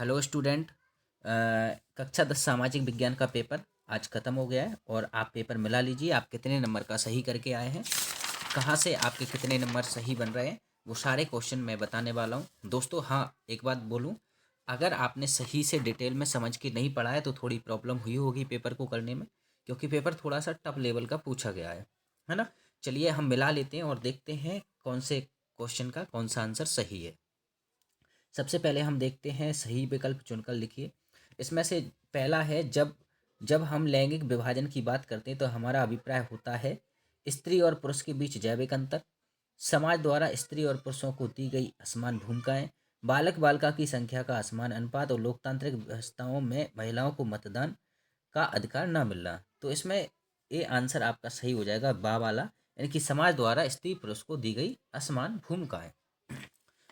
Hello student. कक्षा 10 सामाजिक विज्ञान का पेपर आज ख़त्म हो गया है और आप पेपर मिला लीजिए। आप कितने नंबर का सही करके आए हैं, कहाँ से आपके कितने नंबर सही बन रहे हैं, वो सारे क्वेश्चन मैं बताने वाला हूँ दोस्तों। हाँ, एक बात बोलूँ, अगर आपने सही से डिटेल में समझ के नहीं पढ़ा है तो थोड़ी प्रॉब्लम हुई होगी पेपर को करने में, क्योंकि पेपर थोड़ा सा टफ लेवल का पूछा गया है ना। चलिए हम मिला लेते हैं और देखते हैं कौन से क्वेश्चन का कौन सा आंसर सही है। सबसे पहले हम देखते हैं, सही विकल्प चुनकर लिखिए। इसमें से पहला है, जब जब हम लैंगिक विभाजन की बात करते हैं तो हमारा अभिप्राय होता है स्त्री और पुरुष के बीच जैविक अंतर, समाज द्वारा स्त्री और पुरुषों को दी गई असमान भूमिकाएं, बालक बालिका की संख्या का असमान अनुपात और लोकतांत्रिक व्यवस्थाओं में महिलाओं को मतदान का अधिकार न मिलना। तो इसमें ये आंसर आपका सही हो जाएगा, बा वाला, यानी कि समाज द्वारा स्त्री पुरुष को दी गई असमान भूमिकाएं।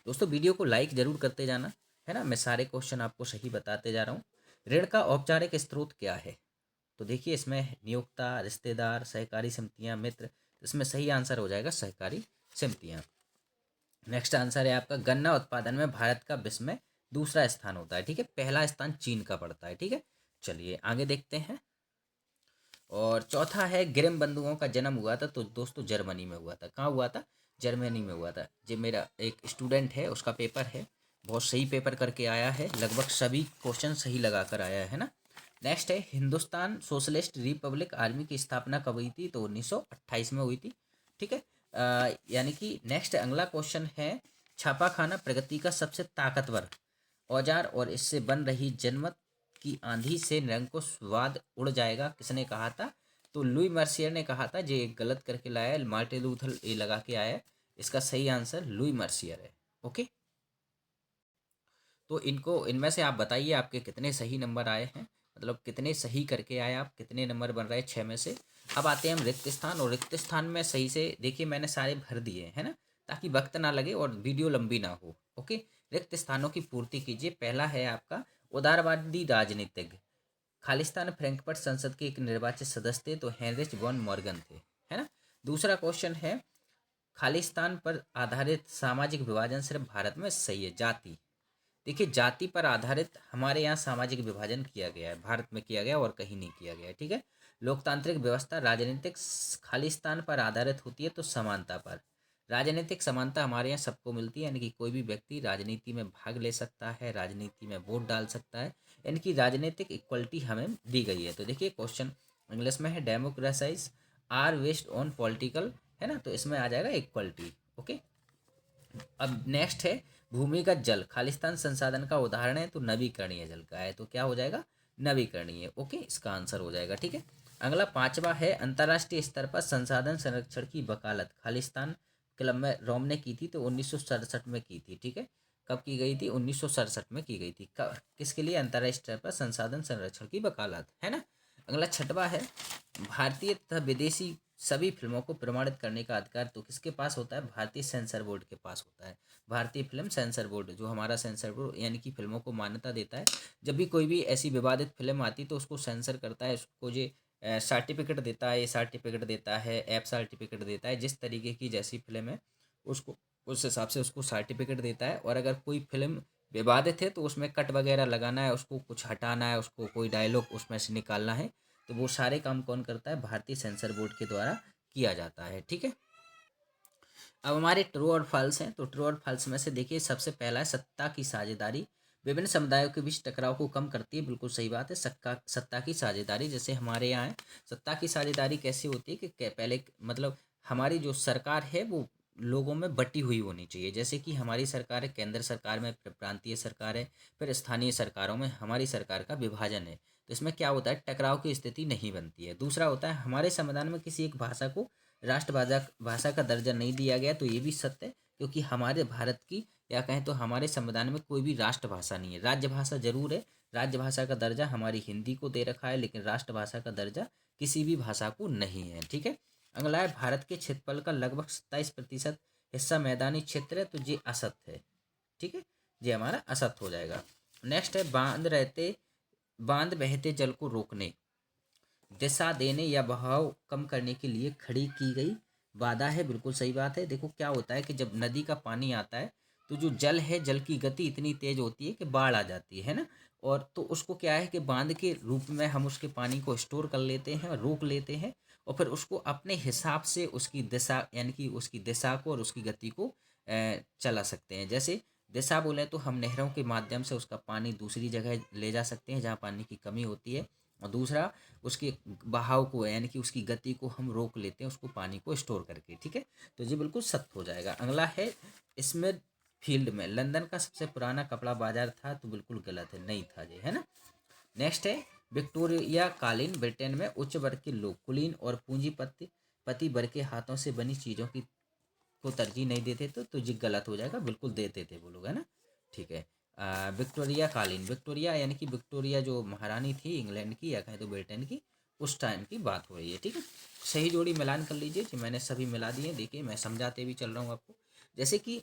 दोस्तों वीडियो को लाइक जरूर करते जाना, है ना। मैं सारे क्वेश्चन आपको सही बताते जा रहा हूँ। ऋण का औपचारिक स्रोत क्या है? तो देखिए, इसमें नियोक्ता, रिश्तेदार, सहकारी समितियां, मित्र। तो इसमें सही आंसर हो जाएगा सहकारी समितियां। नेक्स्ट आंसर है आपका, गन्ना उत्पादन में भारत का विश्व में दूसरा स्थान होता है। ठीक है, पहला स्थान चीन का पड़ता है। ठीक है, चलिए आगे देखते हैं। और चौथा है, ग्रिम बंधुओं का जन्म हुआ था तो दोस्तों जर्मनी में हुआ था। कहाँ हुआ था? जर्मनी में हुआ था। जो मेरा एक स्टूडेंट है उसका पेपर है, बहुत सही पेपर करके आया है, लगभग सभी क्वेश्चन सही लगा कर आया है ना। नेक्स्ट है, हिंदुस्तान सोशलिस्ट रिपब्लिक आर्मी की स्थापना कब हुई थी? तो 1928 में हुई थी। ठीक है, यानी कि नेक्स्ट अगला क्वेश्चन है, छापाखाना प्रगति का सबसे ताकतवर औजार और इससे बन रही जनमत की आंधी से निरंकुश वाद उड़ जाएगा, किसने कहा था? तो लुई मर्सियर ने कहा था। ये गलत करके लाया है, मार्टिन लूथर ये लगा के आया है। इसका सही आंसर लुई मर्सियर है। ओके, तो इनको इनमें से आप बताइए आपके कितने सही नंबर आए हैं, मतलब कितने सही करके आए आप, कितने नंबर बन रहे हैं 6 में से। अब आते हैं हम रिक्त स्थान, और रिक्त स्थान में सही से देखिए मैंने सारे भर दिए हैं ना, ताकि वक्त ना लगे और वीडियो लंबी ना हो। ओके, रिक्त स्थानों की पूर्ति कीजिए। पहला है आपका, उदारवादी राजनीतिज्ञ। खालिस्तान फ्रैंकफर्ट संसद के एक निर्वाचित सदस्य थे, तो हेनरिच वॉन मॉर्गन थे, है ना। दूसरा क्वेश्चन है, खालिस्तान पर आधारित सामाजिक विभाजन सिर्फ भारत में सही है? जाति, देखिए जाति पर आधारित हमारे यहाँ सामाजिक विभाजन किया गया है, भारत में किया गया और कहीं नहीं किया गया है। ठीक है, लोकतांत्रिक व्यवस्था राजनीतिक खालिस्तान पर आधारित होती है, तो समानता पर। राजनीतिक समानता हमारे यहाँ सबको मिलती है, यानी कि कोई भी व्यक्ति राजनीति में भाग ले सकता है, राजनीति में वोट डाल सकता है, यानी कि राजनीतिक इक्वलिटी हमें दी गई है। तो देखिए क्वेश्चन इंग्लिश में है, डेमोक्रेसाइज आर वेस्ड ऑन पॉलिटिकल, है ना, तो इसमें आ जाएगा इक्वलिटी। ओके, अब नेक्स्ट है, भूमिगत जल खालिस्तान संसाधन का उदाहरण है, तो नवीकरणीय जल का है, तो क्या हो जाएगा? नवीकरणीय। ओके, इसका आंसर हो जाएगा। ठीक है, अगला पांचवा है, अंतर्राष्ट्रीय स्तर पर संसाधन संरक्षण की वकालत खालिस्तान क्लब में रोम ने की थी, तो 1967 में की थी। ठीक है, कब की गई थी? 1967 में की गई थी। किसके लिए? अंतर्राष्ट्रीय स्तर पर संसाधन संरक्षण की वकालत, है ना। अगला छठवा है, भारतीय तथा विदेशी सभी फिल्मों को प्रमाणित करने का अधिकार तो किसके पास होता है? भारतीय सेंसर बोर्ड के पास होता है। भारतीय फिल्म सेंसर बोर्ड, जो हमारा सेंसर बोर्ड यानी कि फिल्मों को मान्यता देता है। जब भी कोई भी ऐसी विवादित फिल्म आती तो उसको सेंसर करता है, उसको जो सर्टिफिकेट देता है, ये सर्टिफिकेट देता है, ऐप सर्टिफिकेट देता है, जिस तरीके की जैसी फिल्म है उसको उस हिसाब से उसको सर्टिफिकेट देता है। और अगर कोई फिल्म विवादित है तो उसमें कट वगैरह लगाना है, उसको कुछ हटाना है, उसको कोई डायलॉग उसमें से निकालना है, तो वो सारे काम कौन करता है? भारतीय सेंसर बोर्ड के द्वारा किया जाता है। ठीक है, अब हमारे ट्रू और फॉल्स हैं, तो ट्रू और फॉल्स में से देखिए सबसे पहला है, सत्ता की साझेदारी विभिन्न समुदायों के बीच टकराव को कम करती है। बिल्कुल सही बात है, सत्ता की साझेदारी, जैसे हमारे यहाँ है। सत्ता की साझेदारी कैसी होती है कि पहले मतलब हमारी जो सरकार है वो लोगों में बटी हुई होनी चाहिए। जैसे कि हमारी सरकार है, केंद्र सरकार में, फिर प्रांतीय सरकार है, फिर स्थानीय सरकारों में हमारी सरकार का विभाजन है। तो इसमें क्या होता है? टकराव की स्थिति नहीं बनती है। दूसरा होता है, हमारे संविधान में किसी एक भाषा को राष्ट्रभाषा भाषा का दर्जा नहीं दिया गया, तो ये भी सत्य है, क्योंकि हमारे भारत की, या कहें तो हमारे संविधान में कोई भी राष्ट्रभाषा नहीं है। राजभाषा जरूर है, राजभाषा का दर्जा हमारी हिंदी को दे रखा है, लेकिन राष्ट्रभाषा का दर्जा किसी भी भाषा को नहीं है। ठीक है, अगला है, भारत के क्षेत्रफल का लगभग 27% हिस्सा मैदानी क्षेत्र है, तो ये असत्य है। ठीक है, ये हमारा असत्य हो जाएगा। नेक्स्ट है, बांध बहते जल को रोकने, दिशा देने या बहाव कम करने के लिए खड़ी की गई बाधा है। बिल्कुल सही बात है। देखो क्या होता है कि जब नदी का पानी आता है तो जो जल है, जल की गति इतनी तेज होती है कि बाढ़ आ जाती है ना। और तो उसको क्या है कि बांध के रूप में हम उसके पानी को स्टोर कर लेते हैं और रोक लेते हैं, और फिर उसको अपने हिसाब से उसकी दिशा, यानी कि उसकी दिशा को और उसकी गति को चला सकते हैं। जैसे दिशा बोले तो हम नहरों के माध्यम से उसका पानी दूसरी जगह ले जा सकते हैं जहाँ पानी की कमी होती है, और दूसरा उसके बहाव को, यानी कि उसकी गति को हम रोक लेते हैं उसको पानी को स्टोर करके। ठीक है, तो ये बिल्कुल सत्य हो जाएगा। अगला है स्मिथ फील्ड में लंदन का सबसे पुराना कपड़ा बाजार था, तो बिल्कुल गलत है, नहीं था ये, है ना। नेक्स्ट है विक्टोरिया कालीन ब्रिटेन में उच्च वर्ग के लोग कुलीन और पूंजीपति पति वर्ग के हाथों से बनी चीज़ों की को तरजीह नहीं देते थे, तो ये गलत हो जाएगा, बिल्कुल देते थे वो लोग, है ना। ठीक है, विक्टोरिया कालीन, विक्टोरिया यानी कि विक्टोरिया जो महारानी थी इंग्लैंड की या कहें तो ब्रिटेन की, उस टाइम की बात हो रही है। ठीक है, सही जोड़ी मिलान कर लीजिए, जी मैंने सभी मिला दिए, देखिए मैं समझाते भी चल रहा हूँ आपको। जैसे कि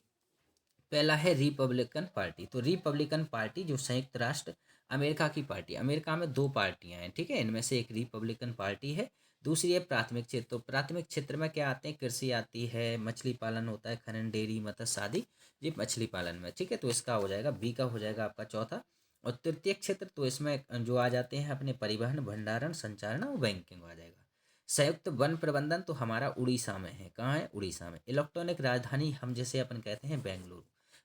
पहला है रिपब्लिकन पार्टी, तो रिपब्लिकन पार्टी जो संयुक्त राष्ट्र अमेरिका की पार्टी, अमेरिका में दो पार्टियां हैं, ठीक है, इनमें से एक रिपब्लिकन पार्टी है, दूसरी है प्राथमिक क्षेत्र। तो प्राथमिक क्षेत्र में क्या आते हैं, कृषि आती है, मछली पालन होता है, खनन, डेयरी, मत्स्य आदि, ये मछली पालन में। ठीक है, तो इसका हो जाएगा बी का हो जाएगा आपका चौथा। और तृतीय क्षेत्र तो इसमें जो आ जाते हैं अपने परिवहन, भंडारण, संचारण और बैंकिंग आ जाएगा। संयुक्त वन प्रबंधन तो हमारा उड़ीसा में है, कहाँ है, उड़ीसा में। इलेक्ट्रॉनिक राजधानी हम जैसे अपन कहते हैं बेंगलुरु,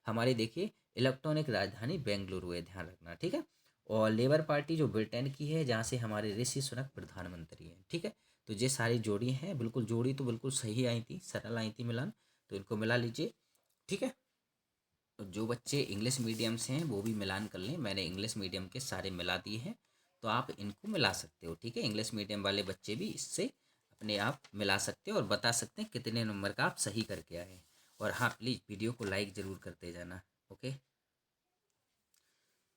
हमारी देखिए इलेक्ट्रॉनिक राजधानी बेंगलुरु है, ध्यान रखना। ठीक है, और लेबर पार्टी जो ब्रिटेन की है, जहाँ से हमारे ऋषि सुनक प्रधानमंत्री हैं। ठीक है, तो ये सारी जोड़ी हैं, बिल्कुल जोड़ी तो बिल्कुल सही आई थी, सरल आई थी मिलान, तो इनको मिला लीजिए। ठीक है, तो जो बच्चे इंग्लिश मीडियम से हैं वो भी मिलान कर लें, मैंने इंग्लिश मीडियम के सारे मिला दिए हैं, तो आप इनको मिला सकते हो। ठीक है, इंग्लिश मीडियम वाले बच्चे भी इससे अपने आप मिला सकते हो और बता सकते हैं कितने नंबर का आप सही करके आए हैं। और हाँ, प्लीज़ वीडियो को लाइक ज़रूर करते जाना। ओके,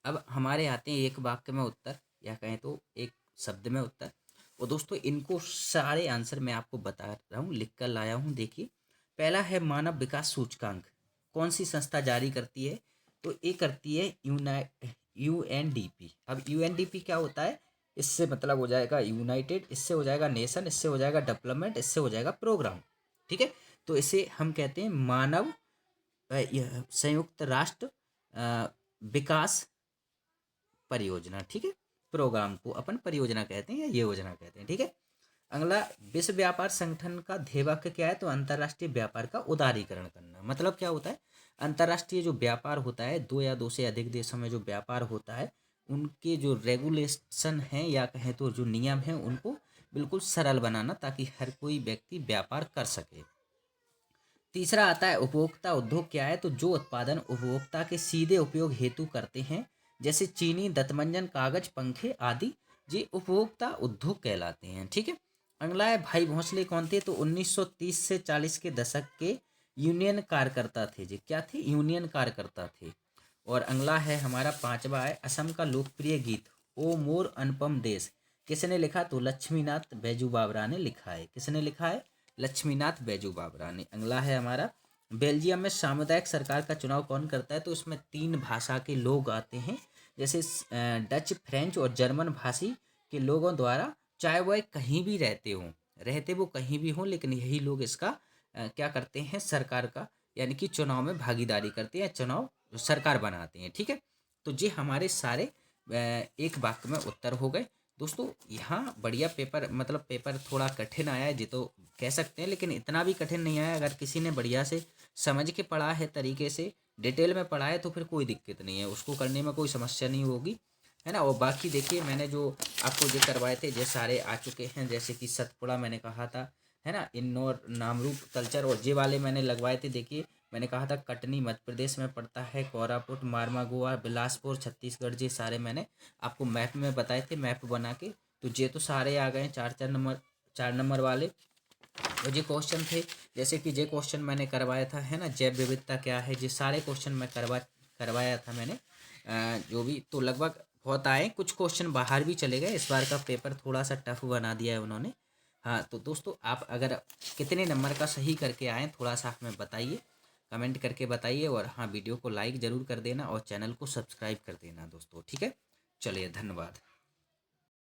अब हमारे आते हैं एक वाक्य में उत्तर, या कहें तो एक शब्द में उत्तर। और दोस्तों इनको सारे आंसर मैं आपको बता रहा हूँ, लिख कर लाया हूँ, देखिए। पहला है मानव विकास सूचकांक, कौन सी संस्था जारी करती है, तो ये करती है यूएनडीपी। अब यूएनडीपी क्या होता है, इससे मतलब हो जाएगा यूनाइटेड, इससे हो जाएगा नेशन, इससे हो जाएगा डेवलपमेंट, इससे हो जाएगा प्रोग्राम। ठीक है, तो इसे हम कहते हैं मानव यह संयुक्त राष्ट्र विकास परियोजना। ठीक है, प्रोग्राम को अपन परियोजना कहते हैं या योजना कहते हैं। ठीक है, अगला विश्व व्यापार संगठन का ध्येय वाक्य क्या है, तो अंतर्राष्ट्रीय व्यापार का उदारीकरण करना। मतलब क्या होता है, अंतर्राष्ट्रीय जो व्यापार होता है, दो या दो से अधिक देशों में जो व्यापार होता है, उनके जो रेगुलेशन हैं या कहें तो जो नियम हैं उनको बिल्कुल सरल बनाना, ताकि हर कोई व्यक्ति व्यापार कर सके। तीसरा आता है उपभोक्ता उद्योग क्या है, तो जो उत्पादन उपभोक्ता के सीधे उपयोग हेतु करते हैं, जैसे चीनी, दंतमंजन, कागज, पंखे आदि, ये उपभोक्ता उद्योग कहलाते हैं। ठीक है, अगला है भाई भोंसले कौन थे, तो 1930 से 40 के दशक के यूनियन कार्यकर्ता थे। जी क्या थे, यूनियन कार्यकर्ता थे। और अगला है हमारा पांचवा है असम का लोकप्रिय गीत ओ मोर अनुपम देश, किसने लिखा, तो लक्ष्मीनाथ बैजू बावरा ने लिखा है। किसने लिखा है, लक्ष्मीनाथ बैजू बावरा ने। अगला है हमारा बेल्जियम में सामुदायिक सरकार का चुनाव कौन करता है, तो इसमें 3 भाषा के लोग आते हैं, जैसे डच, फ्रेंच और जर्मन भाषी के लोगों द्वारा, चाहे वह कहीं भी रहते वो कहीं भी हों, लेकिन यही लोग इसका क्या करते हैं, सरकार का यानी कि चुनाव में भागीदारी करते हैं, चुनाव सरकार बनाते हैं। ठीक है, तो ये हमारे सारे एक वाक्य में उत्तर हो गए। दोस्तों यहाँ बढ़िया पेपर, मतलब पेपर थोड़ा कठिन आया है जी तो कह सकते हैं, लेकिन इतना भी कठिन नहीं आया। अगर किसी ने बढ़िया से समझ के पढ़ा है, तरीके से डिटेल में पढ़ा है, तो फिर कोई दिक्कत नहीं है, उसको करने में कोई समस्या नहीं होगी, है ना। और बाकी देखिए मैंने जो आपको जो करवाए थे ये सारे आ चुके हैं, जैसे कि सतपुड़ा मैंने कहा था, है ना, इन्नौर, नामरूप, कल्चर, और ये वाले मैंने लगवाए थे। देखिए मैंने कहा था कटनी मध्य प्रदेश में पड़ता है, कोरापुट, मारवा गोवा, बिलासपुर छत्तीसगढ़, ये सारे मैंने आपको मैप में बताए थे, मैप बना के। तो ये तो सारे आ गए 4 नंबर वाले। और ये क्वेश्चन थे, जैसे कि ये क्वेश्चन मैंने करवाया था, है ना, जैव विविधता क्या है, ये सारे क्वेश्चन मैं करवाया था मैंने। जो भी तो लगभग बहुत आए, कुछ क्वेश्चन बाहर भी चले गए, इस बार का पेपर थोड़ा सा टफ बना दिया है उन्होंने। हाँ, तो दोस्तों आप अगर कितने नंबर का सही करके आएँ थोड़ा सा हमें बताइए, कमेंट करके बताइए। और हाँ, वीडियो को लाइक ज़रूर कर देना और चैनल को सब्सक्राइब कर देना दोस्तों। ठीक है, चलिए धन्यवाद।